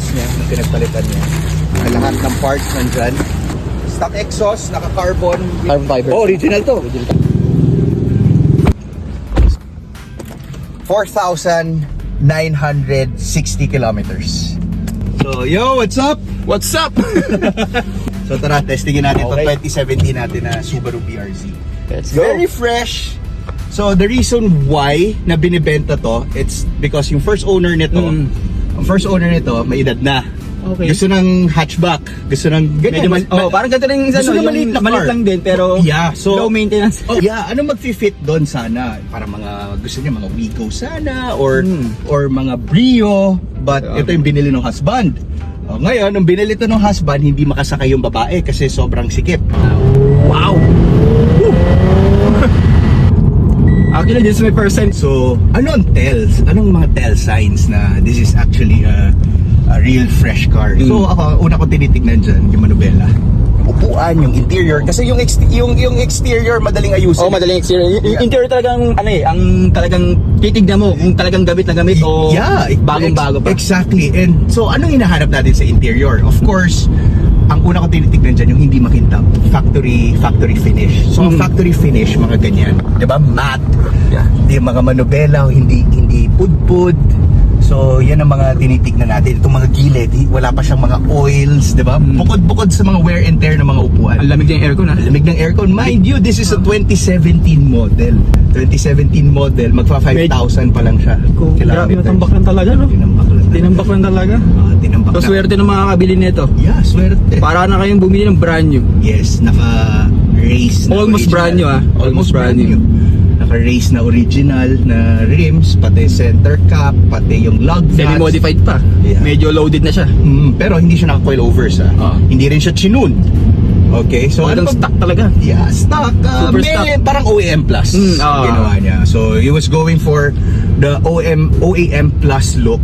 parts niya, yung pinagpalitan niya. Lahat ng parts nandyan. Stock exhaust, naka-carbon. Carbon fiber. Oh, original to. 4,960 kilometers. So, yo, what's up? What's up? So tara, testingin natin Okay. itong 2017 natin na Subaru BRZ. Let's go. Very fresh. So the reason why na binibenta to, it's because yung first owner nito, ang first owner nito, may edad na. Okay. Gusto ng hatchback. Gusto ng ganyan. Parang ganito rin gusto ng maliit na car. maliit lang din pero Yeah, so low maintenance. Oh yeah, ano mag-fit doon sana? Para mga gusto niya mga Wigo sana or mga Brio, but ito yung binili ng husband. Oh, ngayon, nung binili ito ng husband, hindi makasakay yung babae kasi sobrang sikip. Wow. Actually, this is my first time. So, anong tells? Anong mga tell signs na this is actually a real fresh car? So, ako, una ko tinitignan dyan, yung manubela. Yung upuan, yung interior. Kasi yung exterior, madaling ayusin. Oh, madaling exterior. Yung interior talagang ang talagang titignan mo kung talagang gamit na gamit o bagong-bago pa. Exactly. And so, anong hinahanap natin sa interior? Of course, ang una ko tinitignan dyan, yung hindi makintab. Factory finish. So, ang factory finish, mga ganyan. Diba? Matte. Yeah. Yung mga manubela, hindi pudpud. So, yan ang mga tinitignan natin. Itong mga gilid, wala pa siyang mga oils, di ba? Bukod sa mga wear and tear ng mga upuan. Ang lamig ng aircon ha. Ang lamig ng aircon. Mind you, this is a 2017 model. 2017 model, magpa 5,000 pa lang siya. Grabe, natambak lang talaga, no? Tinambak lang talaga. Tinambak So, na. swerte ng mga kabili nito. Yeah, swerte. Para na kayong bumili ng brand new. Yes, naka-race na Almost original. brand new, ah. Almost brand new. Naka-race na original na rims, pati center cap, pati yung lug nuts. Semi-modified pa. Yeah. Medyo loaded na siya. Pero hindi siya naka-coilovers Hindi rin siya chinun. Okay, so Talagang ano stock talaga. Yeah, stock. Super stock. Parang OEM Plus ginawa niya. So he was going for the OEM Plus look.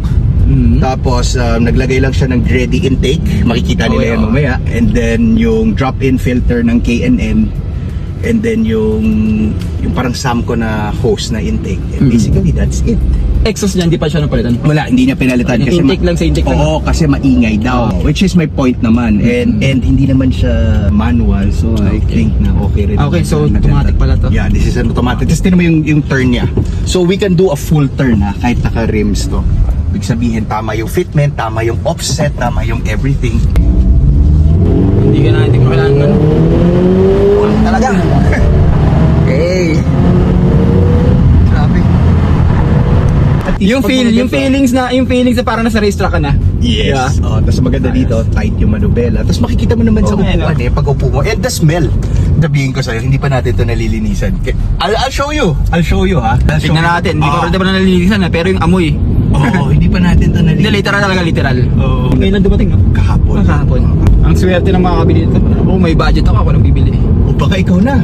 Tapos naglagay lang siya ng Gredy intake. Makikita nila yan mamaya. And then yung drop-in filter ng K&N. And then yung parang Samco na hose na intake. And basically that's it. Exhaust niya, hindi pa siya napalitan. Wala, hindi niya pinalitan kasi Intake lang sa intake lang. Oo, kasi maingay daw. Which is my point naman. And hindi naman siya manual. So I think na okay rin. Okay, so automatic pala to. Yeah, this is an automatic. Just tinan mo yung turn niya. So we can do a full turn kahit naka-rims to. Ibig sabihin, tama yung fitment, tama yung offset, tama yung everything. Hindi ka na, hindi mo kailangan ano. Talaga. Hey. Grabe. Yung feelings na parang nasa racetrack ka na. Yes. Yeah. Tapos maganda dito, tight yung manubela. Tapos makikita mo naman sa upuan pag upo mo. And the smell. Sabihin ko sa'yo, hindi pa natin ito nalilinisan. I'll show you. I'll show you Tignan natin, hindi pa rin naman nalilinisan pero yung amoy. Hindi pa natin ito nalilinisan. Hindi, literal talaga, literal. Ngayon lang dumating, no? Kahapon. Kahapon. Ang swerte ng mga kabili nito. May budget ako nang bibili. O baka ikaw na.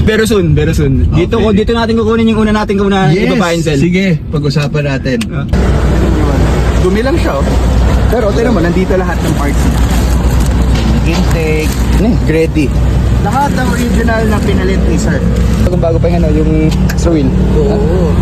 Very soon. Dito natin kukunin yung una natin iba-buy and sell. Sige, pag-usapan natin. Dumi lang siya Pero tignan mo, nandito lahat ng parts niya. Intake, Gredy. Lahat ng original na pinalit ni sir. Bago pa yung yung extra wheel. Oo.